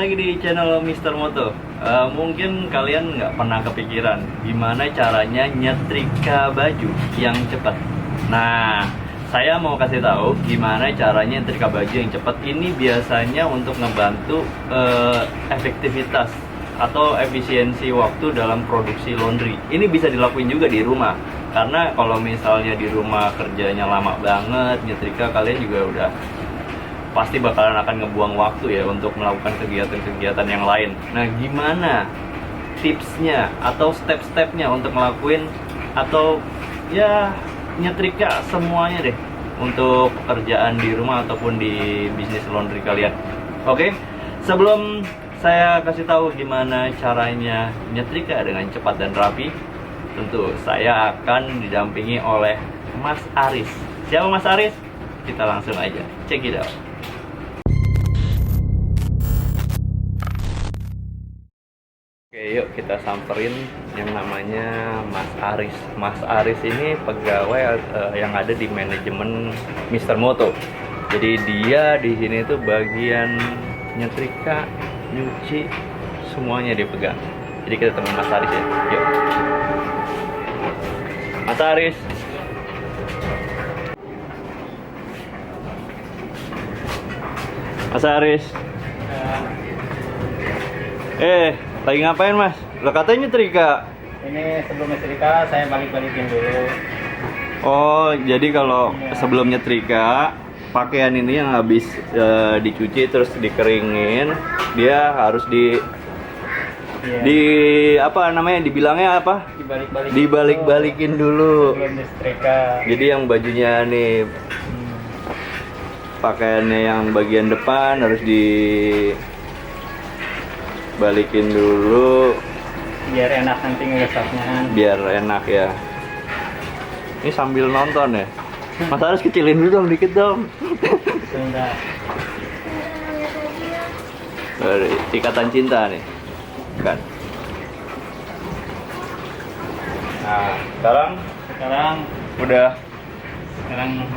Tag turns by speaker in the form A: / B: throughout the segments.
A: lagi di channel Mister Moto. Mungkin kalian nggak pernah kepikiran gimana caranya nyetrika baju yang cepat. Nah, saya mau kasih tahu gimana caranya nyetrika baju yang cepat. Ini biasanya untuk ngebantu efektivitas atau efisiensi waktu dalam produksi laundry. Ini bisa dilakuin juga di rumah. Karena kalau misalnya di rumah kerjanya lama banget nyetrika, kalian juga udah pasti bakalan akan ngebuang waktu ya untuk melakukan kegiatan-kegiatan yang lain. Nah, gimana tipsnya atau step-stepnya untuk ngelakuin atau ya nyetrika semuanya deh untuk pekerjaan di rumah ataupun di bisnis laundry kalian. Oke, sebelum saya kasih tahu gimana caranya nyetrika dengan cepat dan rapi, tentu saya akan didampingi oleh Mas Aris. Siapa Mas Aris? Kita langsung aja check it out. Oke, yuk kita samperin yang namanya Mas Aris. Mas Aris ini pegawai yang ada di manajemen Mister Moto. Jadi dia di sini tuh bagian nyetrika, nyuci, semuanya dia pegang. Jadi kita ketemu Mas Aris ya. Yuk. Mas Aris. Mas Aris. Lagi ngapain Mas? Lo katanya nyetrika.
B: Ini sebelum nyetrika saya balik-balikin dulu.
A: Oh, jadi kalau sebelum nyetrika, pakaian ini yang habis dicuci terus dikeringin, dia harus apa namanya? Dibilangnya apa? Dibalik-balikin dulu.
B: Sebelum nyetrika.
A: Jadi yang bajunya nih pakaiannya yang bagian depan harus balikin dulu
B: Biar enak nanti ngegosoknya.
A: biar enak ya. Ini sambil nonton ya. Mas Aris kecilin dulu dong, dikit dong.
B: Sudah.
A: Ikatan cinta nih kan. Nah, sekarang udah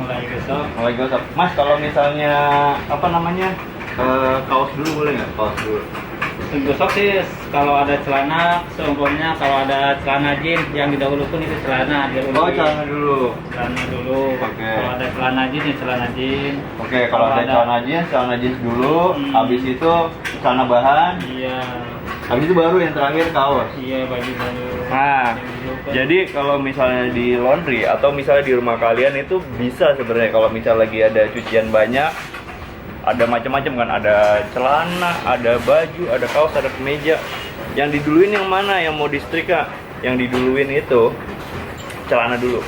B: mulai gosok.
A: mulai gosok. Mas, kalau misalnya apa namanya kaos dulu boleh nggak? Kaos dulu.
B: Gosok sih kalau ada celana, seumpamanya kalau ada celana jeans yang didahulukan itu celana
A: Oh, celana dulu.
B: Celana dulu.
A: Oke.
B: Kalau ada celana jeans ya celana jeans.
A: Oke, kalau ada celana jeans dulu, habis itu celana bahan,
B: Iya.
A: habis itu baru yang terakhir kaos.
B: Iya, baju baru.
A: Nah, jadi kalau misalnya di laundry atau misalnya di rumah kalian itu bisa sebenarnya kalau misalnya lagi ada cucian banyak, ada macam-macam kan, ada celana, ada baju, ada kaos, ada kemeja. Yang diduluin yang mana yang mau disetrika? Yang diduluin itu celana dulu.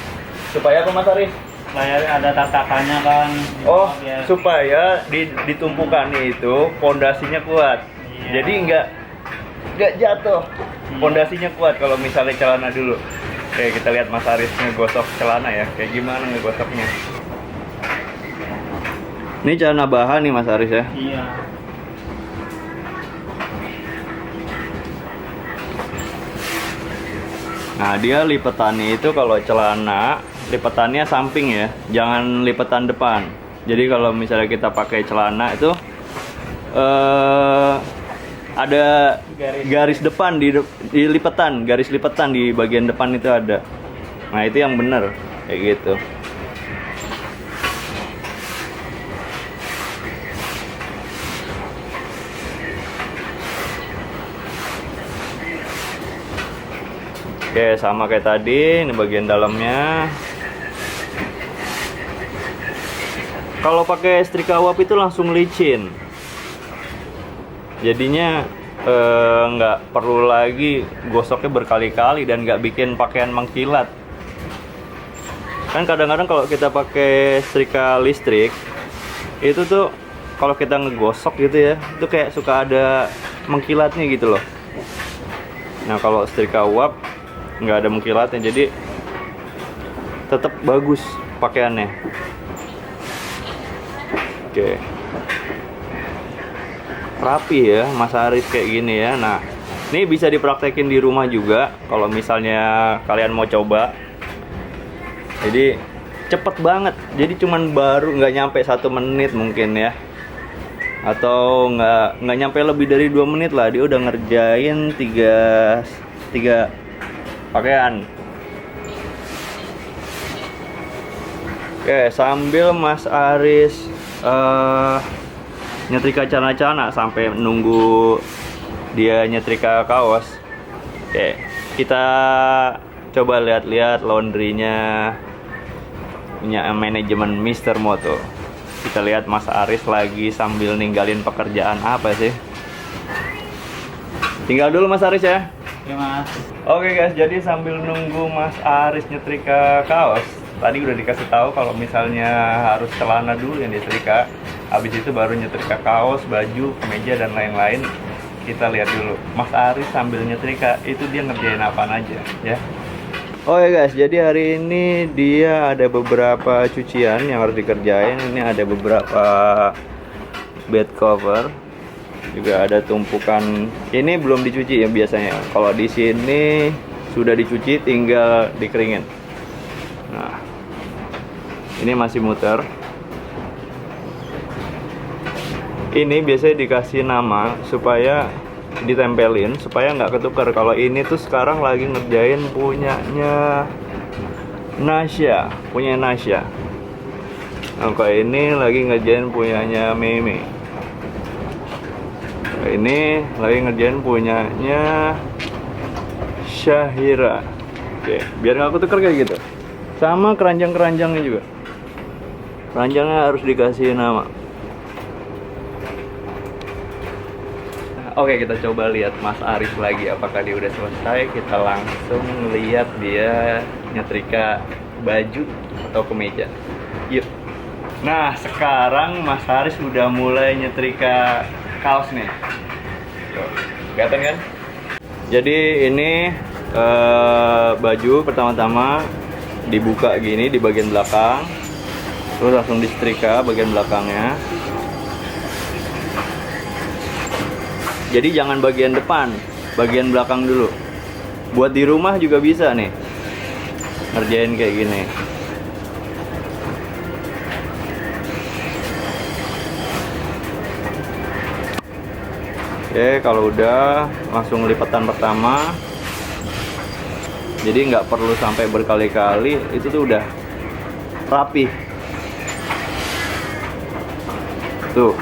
A: Supaya apa Mas Aris?
B: Supaya ada tatakannya kan.
A: Oh,
B: Biar-
A: supaya ditumpukannya itu pondasinya kuat.
B: Iya.
A: Jadi nggak jatuh. Pondasinya kuat kalau misalnya celana dulu. Oke, kita lihat Mas Aris ngegosok celana ya. Kayak gimana ngegosoknya? Ini celana bahan nih Mas Aris ya.
B: Iya.
A: Nah, dia lipetannya itu kalau celana, lipetannya samping ya, jangan lipetan depan. Jadi kalau misalnya kita pakai celana itu ada garis depan di lipetan, garis lipetan di bagian depan itu ada. Nah, itu yang benar kayak gitu. Oke, sama kayak tadi, ini bagian dalamnya. Kalau pakai setrika uap itu langsung licin. Jadinya nggak perlu lagi gosoknya berkali-kali dan nggak bikin pakaian mengkilat. Kan kadang-kadang kalau kita pakai setrika listrik, itu tuh kalau kita ngegosok gitu ya, itu kayak suka ada mengkilatnya gitu loh. Nah, kalau setrika uap nggak ada mengkilatnya, jadi tetap bagus pakaiannya. Oke, rapi ya Mas Aris kayak gini ya. Nah, ini bisa dipraktekin di rumah juga kalau misalnya kalian mau coba. Jadi cepet banget, jadi cuman baru nggak nyampe 1 menit mungkin ya. atau nggak nyampe lebih dari 2 menit lah dia udah ngerjain tiga pakaian. Oke, sambil Mas Aris nyetrika celana-celana sampai nunggu dia nyetrika kaos. Oke, kita coba lihat-lihat laundrynya punya manajemen Mr. Moto. Kita lihat Mas Aris lagi sambil ninggalin pekerjaan apa sih. Tinggal dulu Mas Aris ya.
B: Oke Mas.
A: Oke guys, jadi sambil nunggu Mas Aris nyetrika kaos, tadi udah dikasih tahu kalau misalnya harus celana dulu yang disetrika. Habis itu baru nyetrika kaos, baju, kemeja dan lain-lain. Kita lihat dulu Mas Aris sambil nyetrika itu dia ngerjain apaan aja ya. Oh ya guys, jadi hari ini dia ada beberapa cucian yang harus dikerjain. Ini ada beberapa bed cover, juga ada tumpukan. Ini belum dicuci ya biasanya. Kalau di sini sudah dicuci, tinggal dikeringin. Nah, ini masih muter. Ini biasanya dikasih nama supaya ditempelin supaya nggak ketukar. Kalau ini tuh sekarang lagi ngerjain punyanya Nasya, punya Nasya. Nah, kalau ini lagi ngerjain punyanya Meme. Ini lagi ngerjain punyanya Syahira. Oke, biar nggak ketukar kayak gitu. Sama keranjang-keranjangnya juga. Keranjangnya harus dikasih nama. Oke, kita coba lihat Mas Aris lagi apakah dia udah selesai. Kita langsung lihat dia nyetrika baju atau kemeja. Yuk. Nah, sekarang Mas Aris udah mulai nyetrika kaos nih. Tuh, kelihatan kan? Jadi ini baju pertama-tama dibuka gini di bagian belakang. Terus langsung disetrika bagian belakangnya. Jadi jangan bagian depan, bagian belakang dulu. Buat di rumah juga bisa nih, ngerjain kayak gini. Oke, kalau udah langsung lipatan pertama. Jadi nggak perlu sampai berkali-kali, itu tuh udah rapi. Tuh.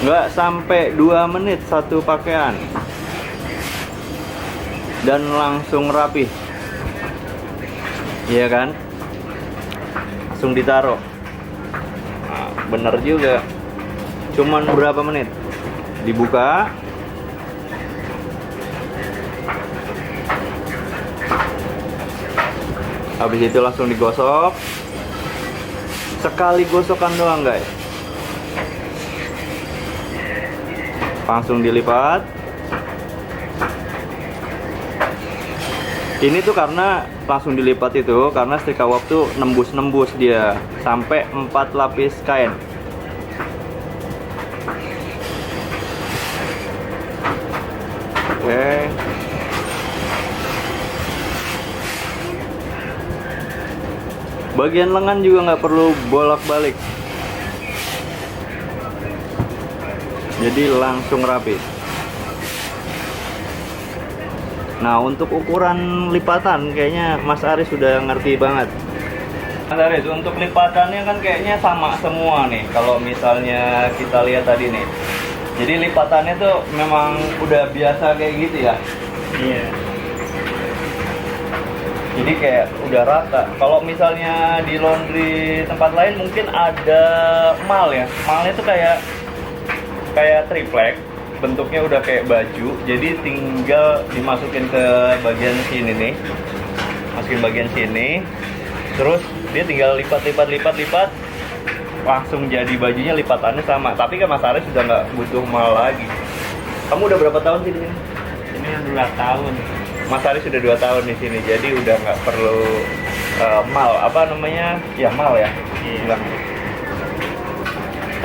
A: Nggak sampai 2 menit satu pakaian dan langsung rapi, iya kan? Langsung ditaruh. Nah, bener juga, cuman berapa menit dibuka, habis itu langsung digosok. Sekali gosokan doang guys, langsung dilipat. Ini tuh karena langsung dilipat itu karena setrika uap tuh nembus dia sampai 4 lapis kain. Oke. Bagian lengan juga nggak perlu bolak-balik. Jadi langsung rapi. Nah, untuk ukuran lipatan kayaknya Mas Aris sudah ngerti banget. Mas Aris, untuk lipatannya kan kayaknya sama semua nih. Kalau misalnya kita lihat tadi nih, jadi lipatannya tuh memang udah biasa kayak gitu ya.
B: Iya.
A: Jadi kayak udah rata. Kalau misalnya di laundry tempat lain mungkin ada mal ya. Malnya tuh kayak triplek, bentuknya udah kayak baju, jadi tinggal dimasukin ke bagian sini nih, masukin bagian sini, terus dia tinggal lipat, langsung jadi bajunya lipatannya sama. Tapi kan Mas Aris sudah nggak butuh mal lagi. Kamu udah berapa tahun sih di sini?
B: Ini 2 tahun.
A: Mas Aris sudah 2 tahun di sini, jadi udah nggak perlu mal, apa namanya? Ya mal ya.
B: Iya.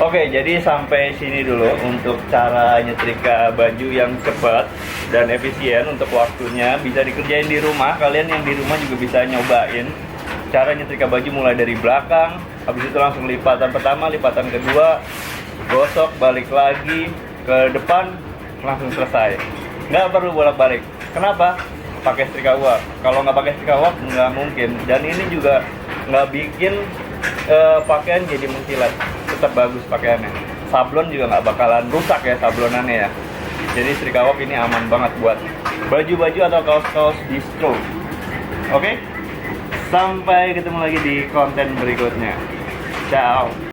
A: Oke, jadi sampai sini dulu untuk cara nyetrika baju yang cepat dan efisien untuk waktunya. Bisa dikerjain di rumah, kalian yang di rumah juga bisa nyobain cara nyetrika baju mulai dari belakang, habis itu langsung lipatan pertama, lipatan kedua, gosok, balik lagi ke depan, langsung selesai. Nggak perlu bolak-balik. Kenapa? Pakai setrika uap. Kalau nggak pakai setrika uap nggak mungkin. Dan ini juga nggak bikin pakaian jadi mengkilat. Tetap bagus pakaiannya. Sablon juga nggak bakalan rusak ya sablonannya ya. Jadi setrika uap ini aman banget buat baju-baju atau kaos-kaos distro. Oke? Sampai ketemu lagi di konten berikutnya. Ciao.